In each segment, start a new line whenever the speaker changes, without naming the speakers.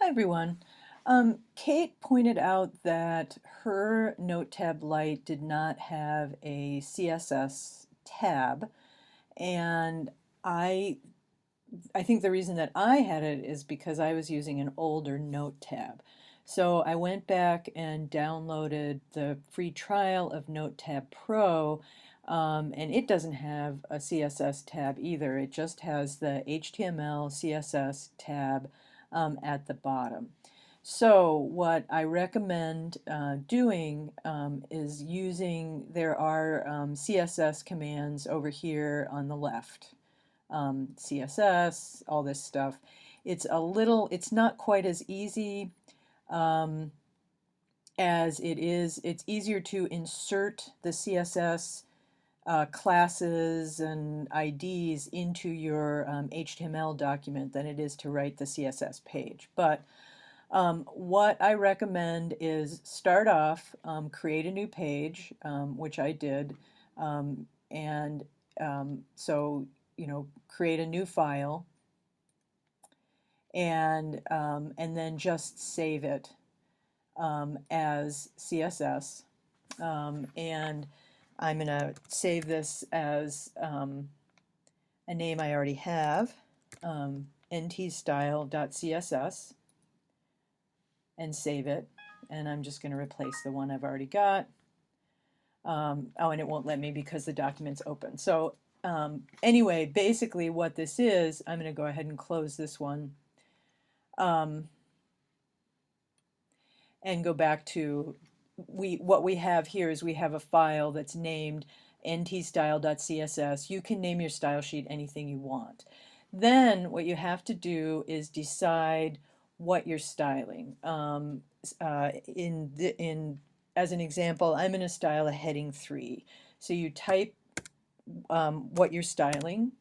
Hi everyone. Kate pointed out that her NoteTab Lite did not have a CSS tab, and I I think the reason that I had it is because I was using an older NoteTab. So I went back and downloaded the free trial of NoteTab Pro, and it doesn't have a CSS tab either. It just has the HTML CSS tab at the bottom. So what I recommend doing is there are CSS commands over here on the left. CSS, all this stuff. It's not quite as easy um, as it's easier to insert the CSS classes and IDs into your HTML document than it is to write the CSS page. But what I recommend is start off, create a new page, which I did, and so create a new file and then just save it as CSS. And I'm going to save this as a name I already have, ntstyle.css, and save it. And I'm just going to replace the one I've already got. Oh, and it won't let me because the document's open. So anyway, basically what this is, I'm going to go ahead and close this one and go back to what we have here is we have a file that's named ntstyle.css. You can name your style sheet anything you want. Then what you have to do is decide what you're styling. As an example, I'm going to style a heading 3. So you type what you're styling.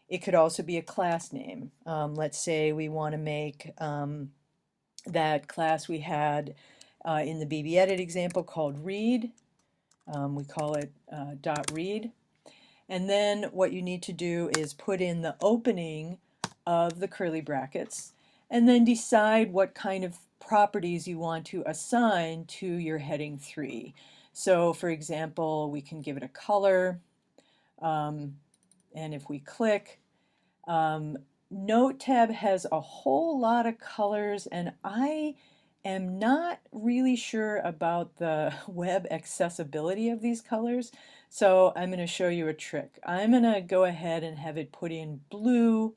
It could also be a class name. Let's say we want to make that class we had in the BBEdit example called read. We call it .read. And then what you need to do is put in the opening of the curly brackets and then decide what kind of properties you want to assign to your heading 3. So for example, we can give it a color, and if we click, NoteTab has a whole lot of colors, and I am not really sure about the web accessibility of these colors, so I'm going to show you a trick. I'm going to go ahead and have it put in blue.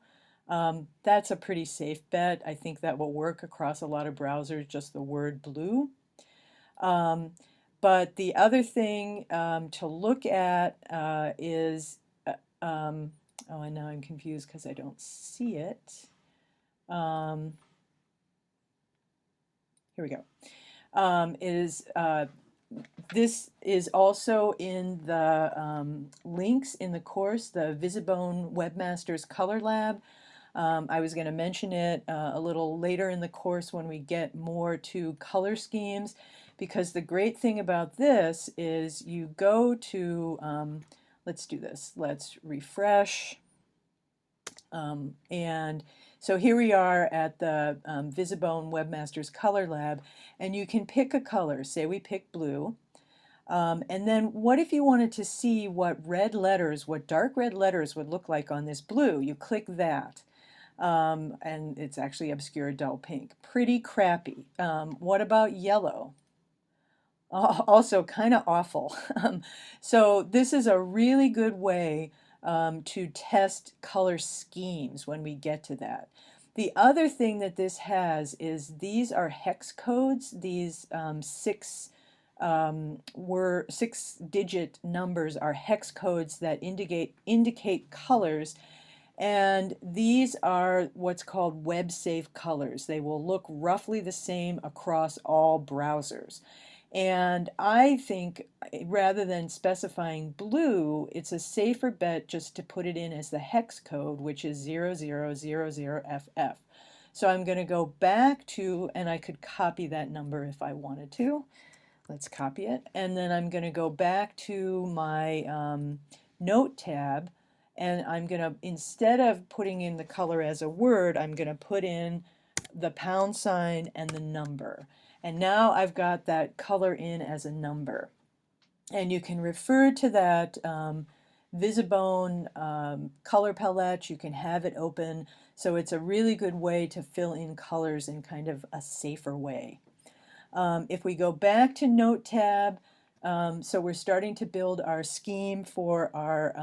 That's a pretty safe bet. I think that will work across a lot of browsers, just the word blue. But the other thing to look at is, oh, and now I'm confused because I don't see it. Here we go. This is also in the links in the course, the Visibone Webmasters Color Lab. I was going to mention it a little later in the course when we get more to color schemes, because the great thing about this is you go to, let's do this, let's refresh, and so here we are at the Visibone Webmasters Color Lab, and you can pick a color. Say we pick blue. And then what if you wanted to see what dark red letters would look like on this blue? You click that. And it's actually obscure dull pink. Pretty crappy. What about yellow? Also kind of awful. So this is a really good way to test color schemes when we get to that. The other thing that this has is these are hex codes. These six-digit numbers are hex codes that indicate colors, and these are what's called web safe colors. They will look roughly the same across all browsers. And I think rather than specifying blue, it's a safer bet just to put it in as the hex code, which is 0000FF. So I'm going to go back to, and I could copy that number if I wanted to. Let's copy it. And then I'm going to go back to my Note tab, and I'm going to, instead of putting in the color as a word, I'm going to put in the pound sign and the number. And now I've got that color in as a number. And you can refer to that Visibone color palette. You can have it open. So it's a really good way to fill in colors in kind of a safer way. If we go back to NoteTab, so we're starting to build our scheme for our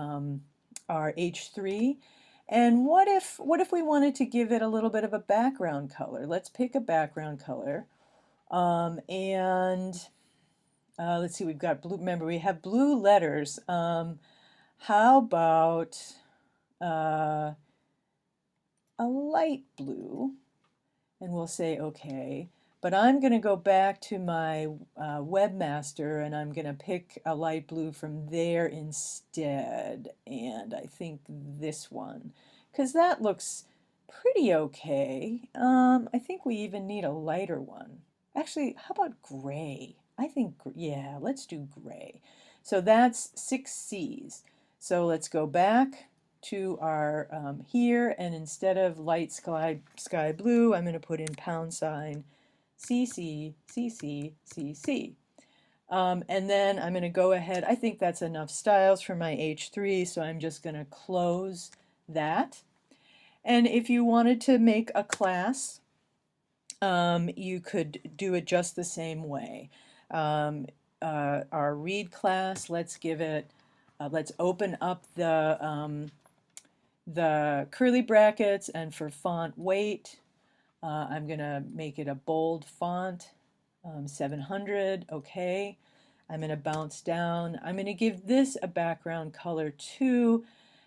H3. And what if we wanted to give it a little bit of a background color? Let's pick a background color. And let's see, we've got blue. Remember, we have blue letters. How about a light blue? And we'll say okay. But I'm going to go back to my webmaster and I'm going to pick a light blue from there instead. And I think this one, because that looks pretty okay. I think we even need a lighter one. Actually, how about gray? I think, yeah, let's do gray. So that's 6 C's. So let's go back to our here, and instead of light sky blue, I'm going to put in pound sign CC, CC, CC. And then I'm going to go ahead. I think that's enough styles for my H3, so I'm just going to close that. And if you wanted to make a class, you could do it just the same way. Our read class, let's give it, let's open up the curly brackets, and for font weight, I'm going to make it a bold font, 700, okay. I'm going to bounce down. I'm going to give this a background color too,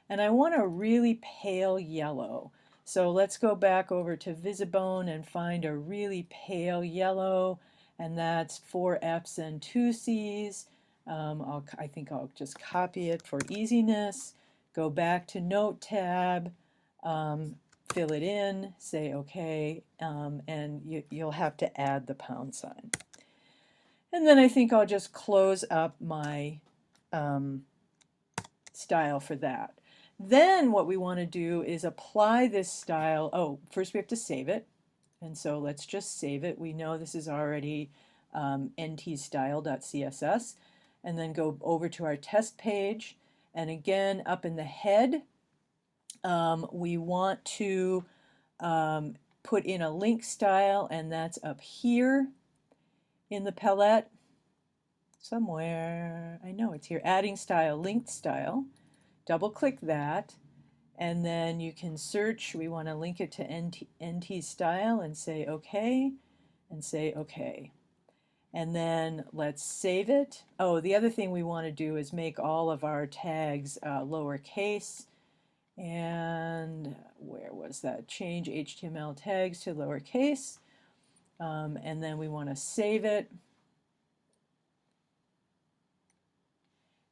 and I want a really pale yellow. So let's go back over to Visibone and find a really pale yellow, and that's 4 F's and 2 C's. I think I'll just copy it for easiness. Go back to NoteTab, fill it in, say OK, and you'll have to add the pound sign. And then I think I'll just close up my style for that. Then what we want to do is apply this style. Oh, first we have to save it. And so let's just save it. We know this is already ntstyle.css. And then go over to our test page. And again, up in the head, we want to put in a link style, and that's up here in the palette somewhere. I know it's here. Adding style, linked style. Double click that, and then you can search. We want to link it to NT style and say OK, and say OK. And then let's save it. Oh, the other thing we want to do is make all of our tags lowercase. And where was that? Change HTML tags to lowercase. And then we want to save it.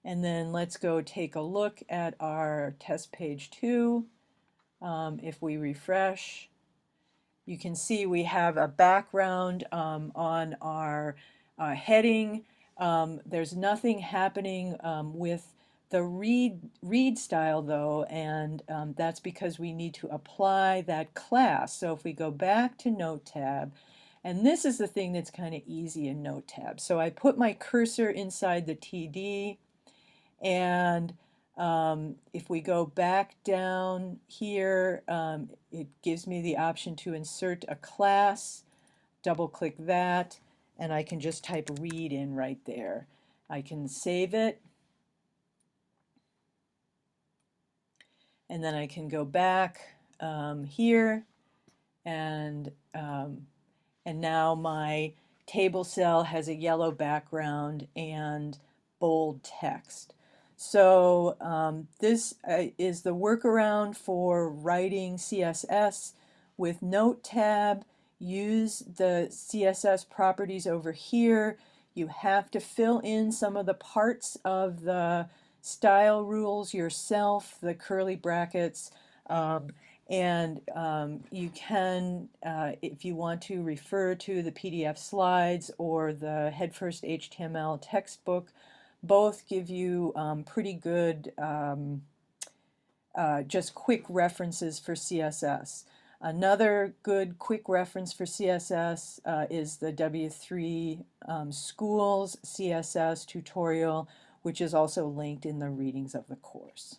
And then let's go take a look at our test page 2. If we refresh, you can see we have a background on our heading. There's nothing happening with the read style though, and that's because we need to apply that class. So if we go back to NoteTab, and this is the thing that's kind of easy in NoteTab. So I put my cursor inside the TD, and if we go back down here, it gives me the option to insert a class. Double click that, and I can just type read in right there. I can save it, and then I can go back here, and now my table cell has a yellow background and bold text. So this is the workaround for writing CSS with NoteTab. Use the CSS properties over here. You have to fill in some of the parts of the style rules yourself, the curly brackets, and you can, if you want to, refer to the PDF slides or the Headfirst HTML textbook. Both give you pretty good, just quick references for CSS. Another good quick reference for CSS is the W3 Schools CSS tutorial, which is also linked in the readings of the course.